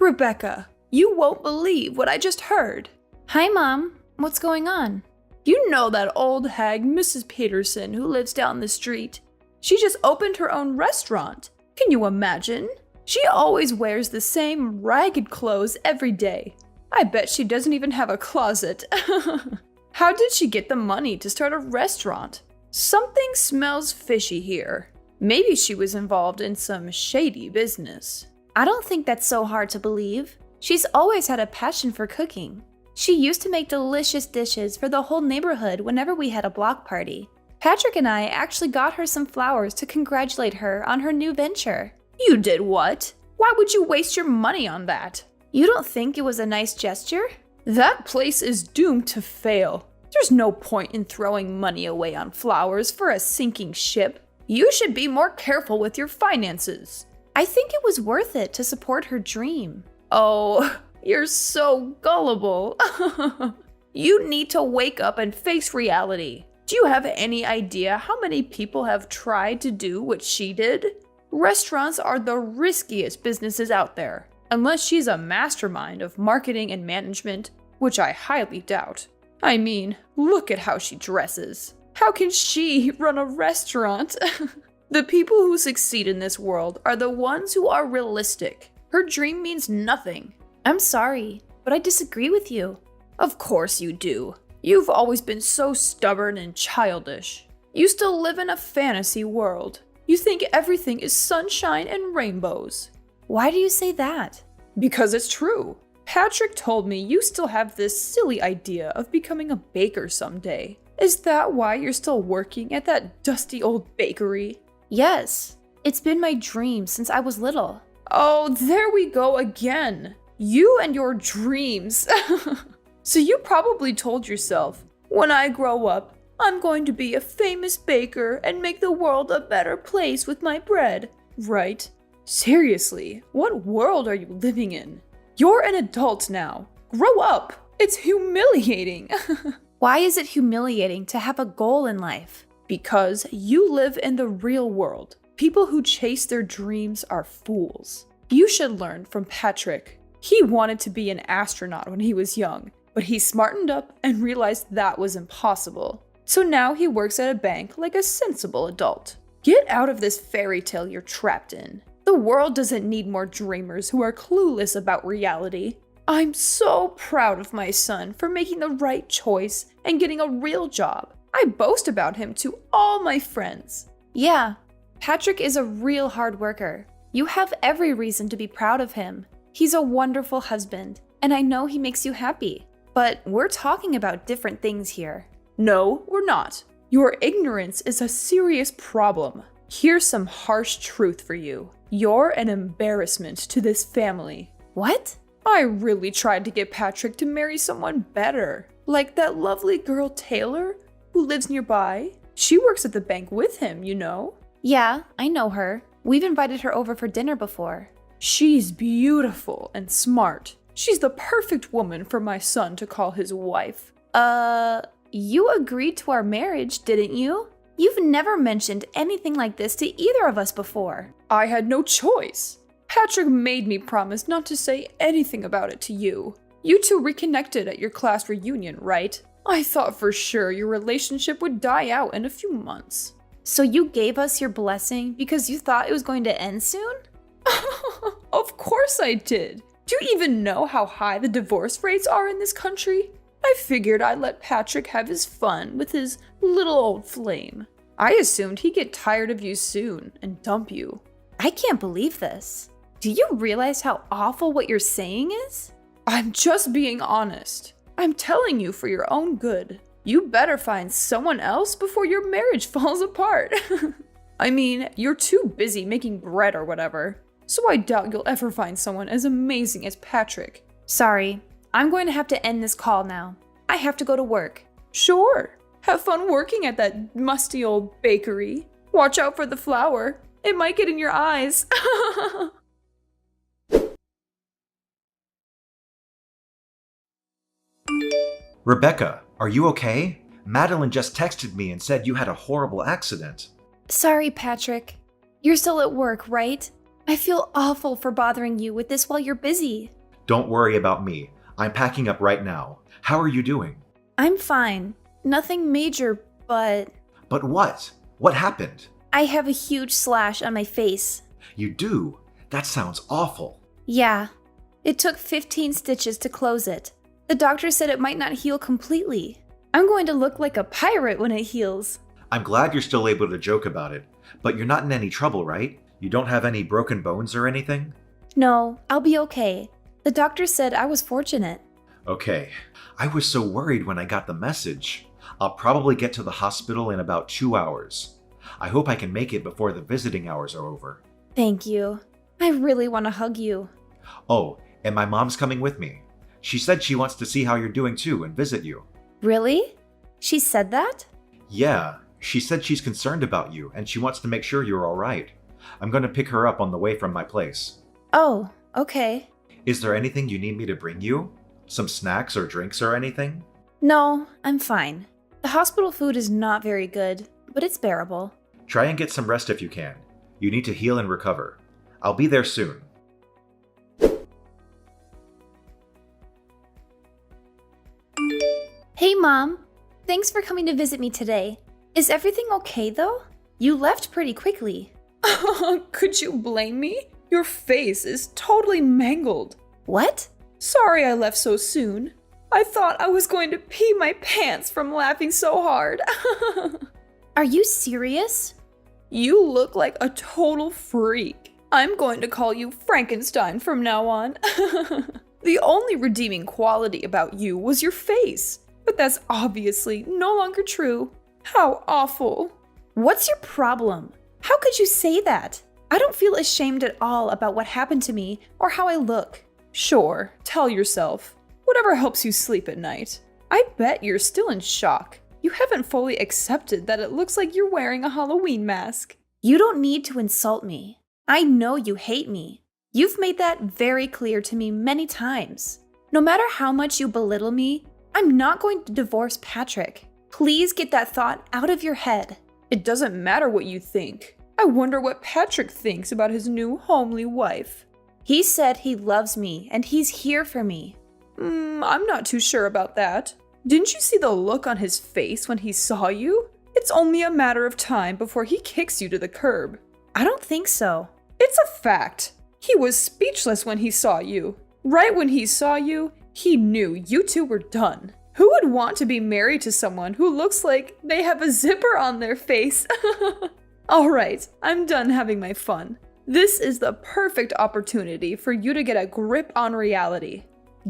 Rebecca, you won't believe what I just heard. Hi, Mom. What's going on? You know that old hag, Mrs. Peterson, who lives down the street? She just opened her own restaurant. Can you imagine? She always wears the same ragged clothes every day. I bet she doesn't even have a closet. How did she get the money to start a restaurant? Something smells fishy here. Maybe she was involved in some shady business. I don't think that's so hard to believe. She's always had a passion for cooking. She used to make delicious dishes for the whole neighborhood whenever we had a block party. Patrick and I actually got her some flowers to congratulate her on her new venture. You did what? Why would you waste your money on that? You don't think it was a nice gesture? That place is doomed to fail. There's no point in throwing money away on flowers for a sinking ship. You should be more careful with your finances. I think it was worth it to support her dream. Oh, you're so gullible. You need to wake up and face reality. Do you have any idea how many people have tried to do what she did? Restaurants are the riskiest businesses out there, unless she's a mastermind of marketing and management, which I highly doubt. I mean, look at how she dresses. How can she run a restaurant? The people who succeed in this world are the ones who are realistic. Her dream means nothing. I'm sorry, but I disagree with you. Of course you do. You've always been so stubborn and childish. You still live in a fantasy world. You think everything is sunshine and rainbows. Why do you say that? Because it's true. Patrick told me you still have this silly idea of becoming a baker someday. Is that why you're still working at that dusty old bakery? Yes, it's been my dream since I was little. Oh, there we go again. You and your dreams. So you probably told yourself, when I grow up, I'm going to be a famous baker and make the world a better place with my bread, right? Seriously, what world are you living in? You're an adult now. Grow up. It's humiliating. Why is it humiliating to have a goal in life? Because you live in the real world. People who chase their dreams are fools. You should learn from Patrick. He wanted to be an astronaut when he was young, but he smartened up and realized that was impossible. So now he works at a bank like a sensible adult. Get out of this fairy tale you're trapped in. The world doesn't need more dreamers who are clueless about reality. I'm so proud of my son for making the right choice and getting a real job. I boast about him to all my friends. Yeah, Patrick is a real hard worker. You have every reason to be proud of him. He's a wonderful husband, and I know he makes you happy. But we're talking about different things here. No, we're not. Your ignorance is a serious problem. Here's some harsh truth for you. You're an embarrassment to this family. What? I really tried to get Patrick to marry someone better. Like that lovely girl Taylor, who lives nearby. She works at the bank with him, you know. Yeah, I know her. We've invited her over for dinner before. She's beautiful and smart. She's the perfect woman for my son to call his wife. You agreed to our marriage, didn't you? You've never mentioned anything like this to either of us before. I had no choice. Patrick made me promise not to say anything about it to you. You two reconnected at your class reunion, right? I thought for sure your relationship would die out in a few months. So you gave us your blessing because you thought it was going to end soon? Of course I did. Do you even know how high the divorce rates are in this country? I figured I'd let Patrick have his fun with his little old flame. I assumed he'd get tired of you soon and dump you. I can't believe this. Do you realize how awful what you're saying is? I'm just being honest. I'm telling you for your own good. You better find someone else before your marriage falls apart. I mean, you're too busy making bread or whatever, so I doubt you'll ever find someone as amazing as Patrick. Sorry, I'm going to have to end this call now. I have to go to work. Sure. Have fun working at that musty old bakery. Watch out for the flour. It might get in your eyes. Rebecca, are you okay? Madeline just texted me and said you had a horrible accident. Sorry, Patrick. You're still at work, right? I feel awful for bothering you with this while you're busy. Don't worry about me. I'm packing up right now. How are you doing? I'm fine. Nothing major, but But what? What happened? I have a huge slash on my face. You do? That sounds awful. Yeah. It took 15 stitches to close it. The doctor said it might not heal completely. I'm going to look like a pirate when it heals. I'm glad you're still able to joke about it, but you're not in any trouble, right? You don't have any broken bones or anything? No, I'll be okay. The doctor said I was fortunate. Okay. I was so worried when I got the message. I'll probably get to the hospital in about 2 hours. I hope I can make it before the visiting hours are over. Thank you. I really want to hug you. Oh, and my mom's coming with me. She said she wants to see how you're doing too and visit you. Really? She said that? Yeah, she said she's concerned about you and she wants to make sure you're alright. I'm going to pick her up on the way from my place. Oh, okay. Is there anything you need me to bring you? Some snacks or drinks or anything? No, I'm fine. The hospital food is not very good, but it's bearable. Try and get some rest if you can. You need to heal and recover. I'll be there soon. Hey, Mom. Thanks for coming to visit me today. Is everything okay, though? You left pretty quickly. Could you blame me? Your face is totally mangled. What? Sorry I left so soon. I thought I was going to pee my pants from laughing so hard. Are you serious? You look like a total freak. I'm going to call you Frankenstein from now on. The only redeeming quality about you was your face, but that's obviously no longer true. How awful. What's your problem? How could you say that? I don't feel ashamed at all about what happened to me or how I look. Sure, tell yourself. Whatever helps you sleep at night. I bet you're still in shock. You haven't fully accepted that it looks like you're wearing a Halloween mask. You don't need to insult me. I know you hate me. You've made that very clear to me many times. No matter how much you belittle me, I'm not going to divorce Patrick. Please get that thought out of your head. It doesn't matter what you think. I wonder what Patrick thinks about his new homely wife. He said he loves me and he's here for me. I'm not too sure about that. Didn't you see the look on his face when he saw you? It's only a matter of time before he kicks you to the curb. I don't think so. It's a fact. He was speechless when he saw you. Right when he saw you, he knew you two were done. Who would want to be married to someone who looks like they have a zipper on their face? Alright, I'm done having my fun. This is the perfect opportunity for you to get a grip on reality.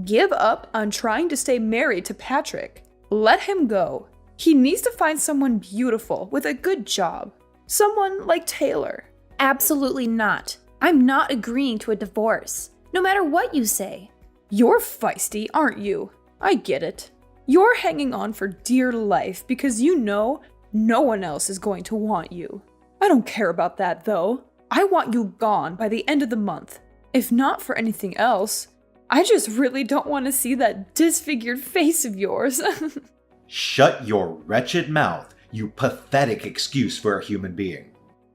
Give up on trying to stay married to Patrick. Let him go. He needs to find someone beautiful with a good job. Someone like Taylor. Absolutely not. I'm not agreeing to a divorce, no matter what you say. You're feisty, aren't you? I get it. You're hanging on for dear life because you know no one else is going to want you. I don't care about that though. I want you gone by the end of the month. If not for anything else, I just really don't want to see that disfigured face of yours. Shut your wretched mouth, you pathetic excuse for a human being.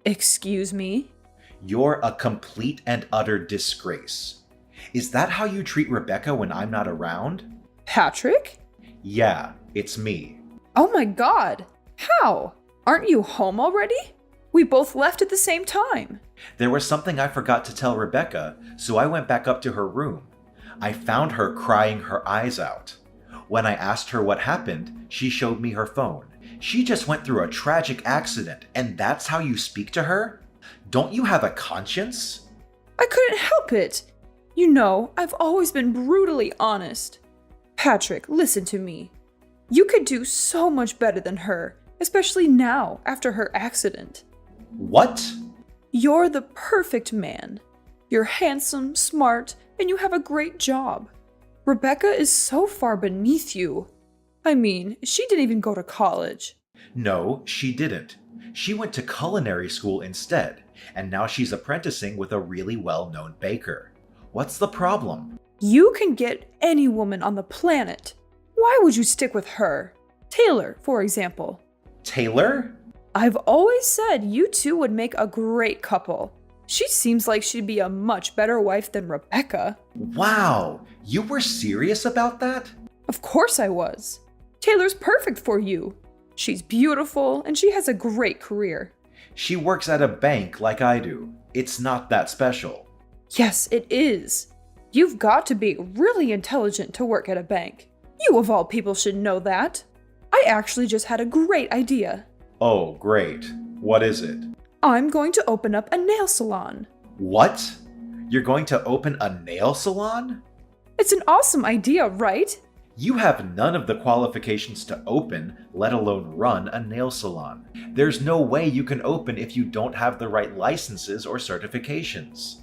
Excuse me? You're a complete and utter disgrace. Is that how you treat Rebecca when I'm not around? Patrick? Yeah, it's me. Oh my god. How? Aren't you home already? We both left at the same time. There was something I forgot to tell Rebecca, so I went back up to her room. I found her crying her eyes out. When I asked her what happened, she showed me her phone. She just went through a tragic accident, and that's how you speak to her? Don't you have a conscience? I couldn't help it. You know, I've always been brutally honest. Patrick, listen to me. You could do so much better than her, especially now, after her accident. What? You're the perfect man. You're handsome, smart, and you have a great job. Rebecca is so far beneath you. I mean, she didn't even go to college. No, she didn't. She went to culinary school instead, and now she's apprenticing with a really well-known baker. What's the problem? You can get any woman on the planet. Why would you stick with her? Taylor, for example. Taylor? I've always said you two would make a great couple. She seems like she'd be a much better wife than Rebecca. Wow, you were serious about that? Of course I was. Taylor's perfect for you. She's beautiful and she has a great career. She works at a bank like I do. It's not that special. Yes, it is. You've got to be really intelligent to work at a bank. You of all people should know that. I actually just had a great idea. Oh, great. What is it? I'm going to open up a nail salon. What? You're going to open a nail salon? It's an awesome idea, right? You have none of the qualifications to open, let alone run a nail salon. There's no way you can open if you don't have the right licenses or certifications.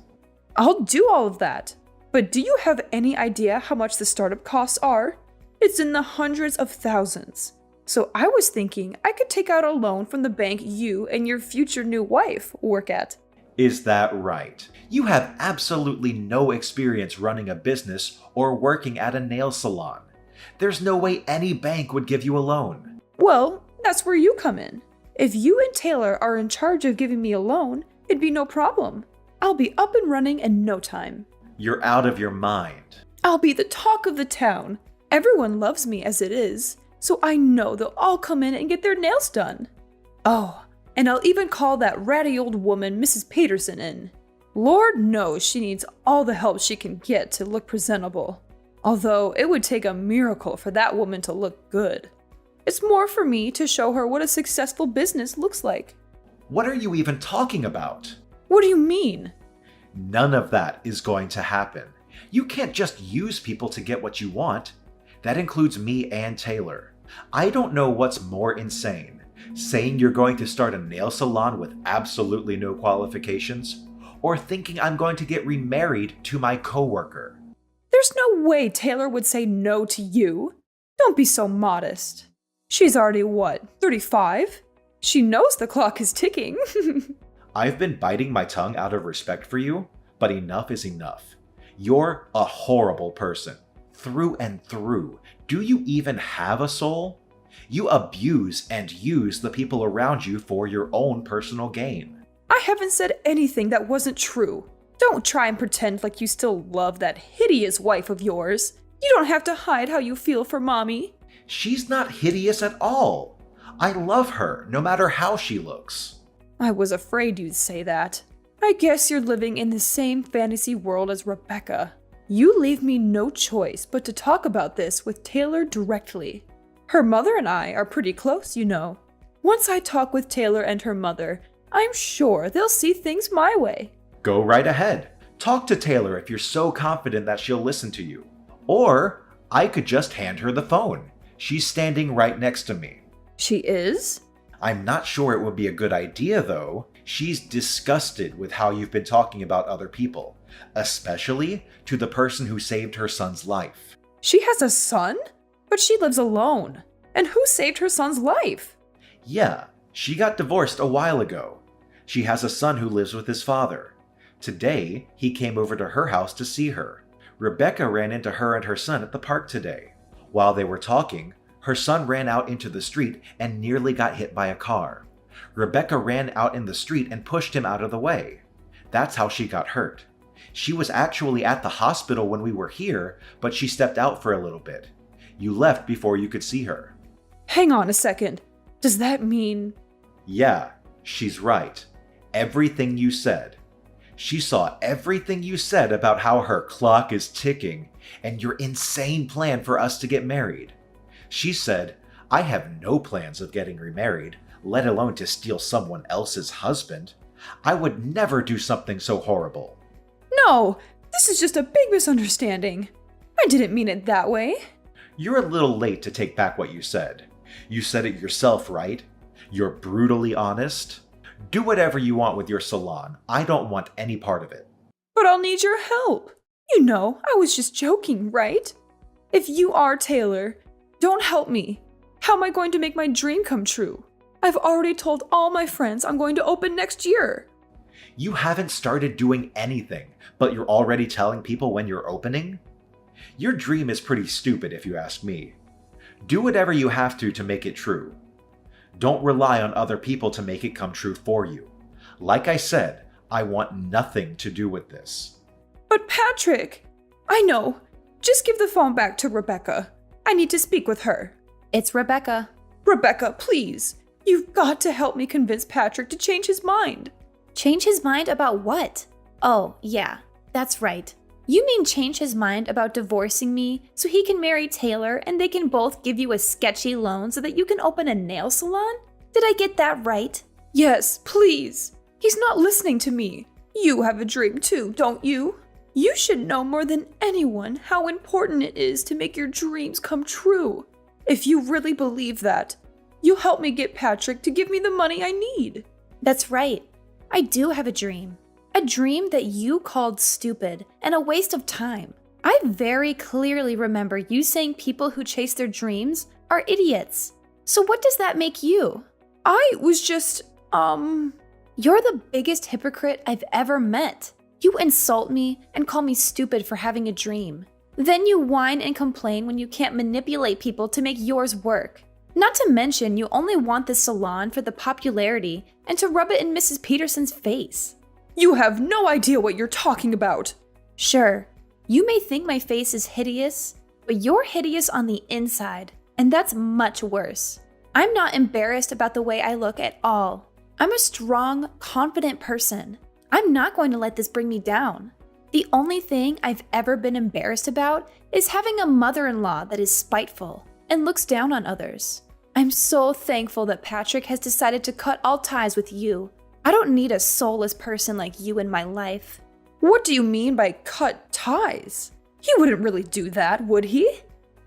I'll do all of that. But do you have any idea how much the startup costs are? It's in the hundreds of thousands. So I was thinking I could take out a loan from the bank you and your future new wife work at. Is that right? You have absolutely no experience running a business or working at a nail salon. There's no way any bank would give you a loan. Well, that's where you come in. If you and Taylor are in charge of giving me a loan, it'd be no problem. I'll be up and running in no time. You're out of your mind. I'll be the talk of the town. Everyone loves me as it is, so I know they'll all come in and get their nails done. Oh, and I'll even call that ratty old woman Mrs. Peterson in. Lord knows she needs all the help she can get to look presentable. Although it would take a miracle for that woman to look good. It's more for me to show her what a successful business looks like. What are you even talking about? What do you mean? None of that is going to happen. You can't just use people to get what you want. That includes me and Taylor. I don't know what's more insane, saying you're going to start a nail salon with absolutely no qualifications, or thinking I'm going to get remarried to my coworker. There's no way Taylor would say no to you. Don't be so modest. She's already, 35? She knows the clock is ticking. I've been biting my tongue out of respect for you, but enough is enough. You're a horrible person. Through and through. Do you even have a soul? You abuse and use the people around you for your own personal gain. I haven't said anything that wasn't true. Don't try and pretend like you still love that hideous wife of yours. You don't have to hide how you feel for Mommy. She's not hideous at all. I love her, no matter how she looks. I was afraid you'd say that. I guess you're living in the same fantasy world as Rebecca. You leave me no choice but to talk about this with Taylor directly. Her mother and I are pretty close, you know. Once I talk with Taylor and her mother, I'm sure they'll see things my way. Go right ahead. Talk to Taylor if you're so confident that she'll listen to you. Or I could just hand her the phone. She's standing right next to me. She is? I'm not sure it would be a good idea, though. She's disgusted with how you've been talking about other people, especially to the person who saved her son's life. She has a son? But she lives alone. And who saved her son's life? Yeah, she got divorced a while ago. She has a son who lives with his father. Today, he came over to her house to see her. Rebecca ran into her and her son at the park today. While they were talking, her son ran out into the street and nearly got hit by a car. Rebecca ran out in the street and pushed him out of the way. That's how she got hurt. She was actually at the hospital when we were here, but she stepped out for a little bit. You left before you could see her. Hang on a second. Does that mean... Yeah, she's right. Everything you said. She saw everything you said about how her clock is ticking and your insane plan for us to get married. She said, I have no plans of getting remarried, let alone to steal someone else's husband. I would never do something so horrible. No, this is just a big misunderstanding. I didn't mean it that way. You're a little late to take back what you said. You said it yourself, right? You're brutally honest. Do whatever you want with your salon. I don't want any part of it. But I'll need your help. You know, I was just joking, right? If you are Taylor, don't help me. How am I going to make my dream come true? I've already told all my friends I'm going to open next year. You haven't started doing anything, but you're already telling people when you're opening? Your dream is pretty stupid if you ask me. Do whatever you have to make it true. Don't rely on other people to make it come true for you. Like I said, I want nothing to do with this. But Patrick, I know. Just give the phone back to Rebecca. I need to speak with her. It's Rebecca. Rebecca, please. You've got to help me convince Patrick to change his mind. Change his mind about what? Oh, yeah, that's right. You mean change his mind about divorcing me so he can marry Taylor and they can both give you a sketchy loan so that you can open a nail salon? Did I get that right? Yes, please. He's not listening to me. You have a dream too, don't you? You should know more than anyone how important it is to make your dreams come true. If you really believe that, you'll help me get Patrick to give me the money I need. That's right. I do have a dream. A dream that you called stupid and a waste of time. I very clearly remember you saying people who chase their dreams are idiots. So what does that make you? I was just, You're the biggest hypocrite I've ever met. You insult me and call me stupid for having a dream. Then you whine and complain when you can't manipulate people to make yours work. Not to mention, you only want this salon for the popularity and to rub it in Mrs. Peterson's face. You have no idea what you're talking about. Sure, you may think my face is hideous, but you're hideous on the inside, and that's much worse. I'm not embarrassed about the way I look at all. I'm a strong, confident person. I'm not going to let this bring me down. The only thing I've ever been embarrassed about is having a mother-in-law that is spiteful and looks down on others. I'm so thankful that Patrick has decided to cut all ties with you. I don't need a soulless person like you in my life. What do you mean by cut ties? He wouldn't really do that, would he?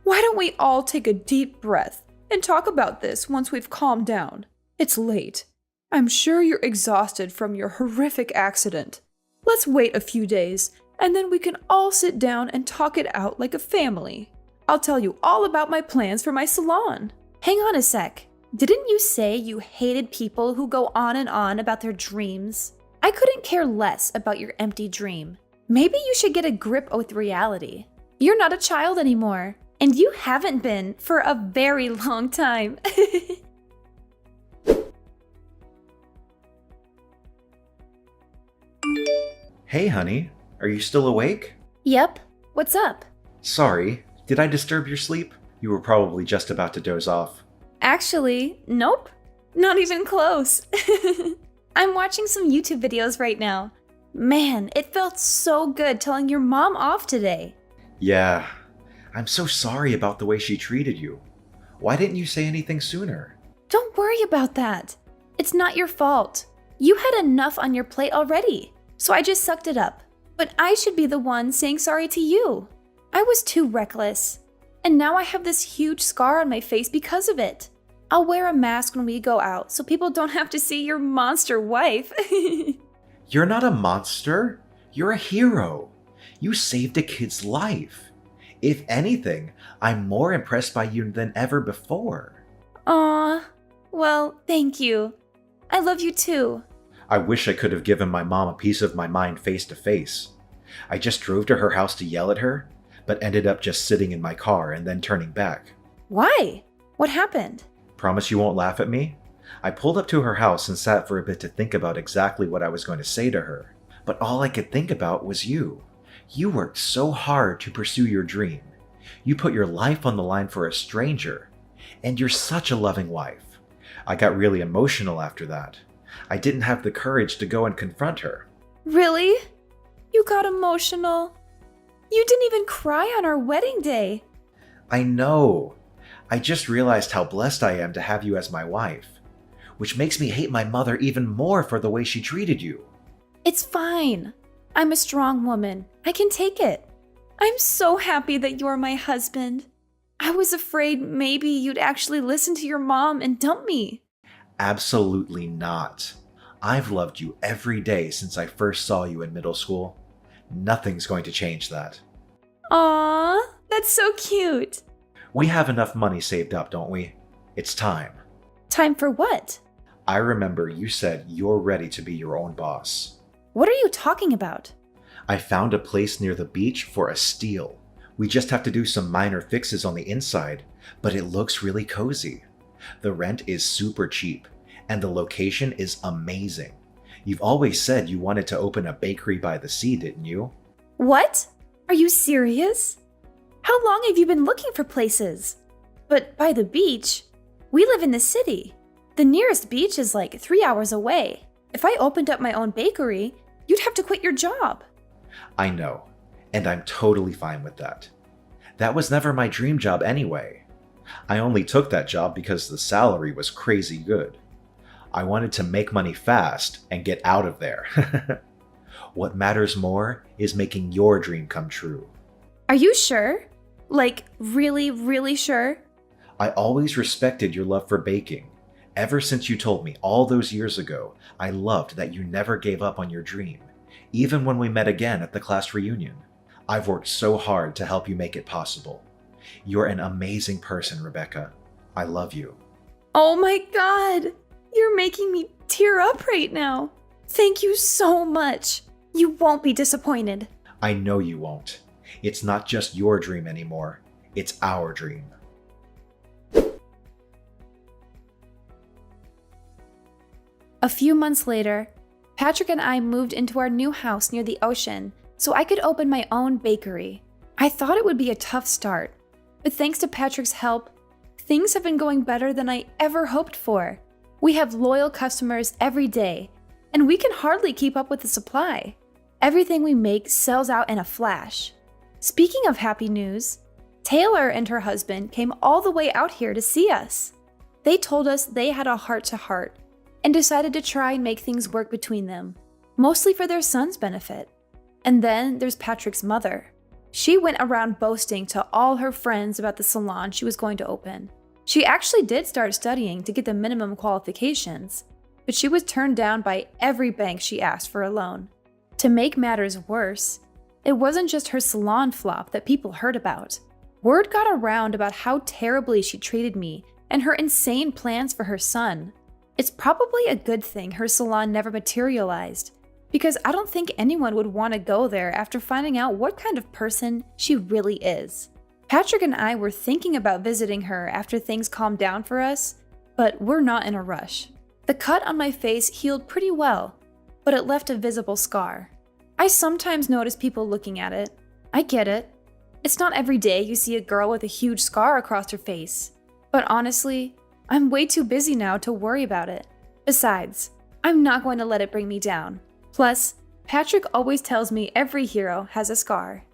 Why don't we all take a deep breath and talk about this once we've calmed down? It's late. I'm sure you're exhausted from your horrific accident. Let's wait a few days, and then we can all sit down and talk it out like a family. I'll tell you all about my plans for my salon. Hang on a sec. Didn't you say you hated people who go on and on about their dreams? I couldn't care less about your empty dream. Maybe you should get a grip with reality. You're not a child anymore, and you haven't been for a very long time. Hey, honey, are you still awake? Yep. What's up? Sorry, did I disturb your sleep? You were probably just about to doze off. Actually, nope. Not even close. I'm watching some YouTube videos right now. Man, it felt so good telling your mom off today. Yeah, I'm so sorry about the way she treated you. Why didn't you say anything sooner? Don't worry about that. It's not your fault. You had enough on your plate already, so I just sucked it up. But I should be the one saying sorry to you. I was too reckless. And now I have this huge scar on my face because of it. I'll wear a mask when we go out so people don't have to see your monster wife. You're not a monster. You're a hero. You saved a kid's life. If anything, I'm more impressed by you than ever before. Aw, well, thank you. I love you too. I wish I could have given my mom a piece of my mind face to face. I just drove to her house to yell at her, but ended up just sitting in my car and then turning back. Why? What happened? Promise you won't laugh at me? I pulled up to her house and sat for a bit to think about exactly what I was going to say to her. But all I could think about was you. You worked so hard to pursue your dream. You put your life on the line for a stranger. And you're such a loving wife. I got really emotional after that. I didn't have the courage to go and confront her. Really? You got emotional? You didn't even cry on our wedding day. I know. I just realized how blessed I am to have you as my wife. Which makes me hate my mother even more for the way she treated you. It's fine. I'm a strong woman. I can take it. I'm so happy that you're my husband. I was afraid maybe you'd actually listen to your mom and dump me. Absolutely not. I've loved you every day since I first saw you in middle school. Nothing's going to change that. Aww, that's so cute. We have enough money saved up, don't we? It's time. Time for what? I remember you said you're ready to be your own boss. What are you talking about? I found a place near the beach for a steal. We just have to do some minor fixes on the inside, but it looks really cozy. The rent is super cheap, and the location is amazing. You've always said you wanted to open a bakery by the sea, didn't you? What? Are you serious? How long have you been looking for places? But by the beach? We live in the city. The nearest beach is like 3 hours away. If I opened up my own bakery, you'd have to quit your job. I know, and I'm totally fine with that. That was never my dream job anyway. I only took that job because the salary was crazy good. I wanted to make money fast and get out of there. What matters more is making your dream come true. Are you sure? Like, really, really sure? I always respected your love for baking. Ever since you told me all those years ago, I loved that you never gave up on your dream, even when we met again at the class reunion. I've worked so hard to help you make it possible. You're an amazing person, Rebecca. I love you. Oh my God! You're making me tear up right now. Thank you so much. You won't be disappointed. I know you won't. It's not just your dream anymore. It's our dream. A few months later, Patrick and I moved into our new house near the ocean so I could open my own bakery. I thought it would be a tough start, but thanks to Patrick's help, things have been going better than I ever hoped for. We have loyal customers every day, and we can hardly keep up with the supply. Everything we make sells out in a flash. Speaking of happy news, Taylor and her husband came all the way out here to see us. They told us they had a heart-to-heart and decided to try and make things work between them, mostly for their son's benefit. And then there's Patrick's mother. She went around boasting to all her friends about the salon she was going to open. She actually did start studying to get the minimum qualifications, but she was turned down by every bank she asked for a loan. To make matters worse, it wasn't just her salon flop that people heard about. Word got around about how terribly she treated me and her insane plans for her son. It's probably a good thing her salon never materialized, because I don't think anyone would want to go there after finding out what kind of person she really is. Patrick and I were thinking about visiting her after things calmed down for us, but we're not in a rush. The cut on my face healed pretty well, but it left a visible scar. I sometimes notice people looking at it. I get it. It's not every day you see a girl with a huge scar across her face. But honestly, I'm way too busy now to worry about it. Besides, I'm not going to let it bring me down. Plus, Patrick always tells me every hero has a scar.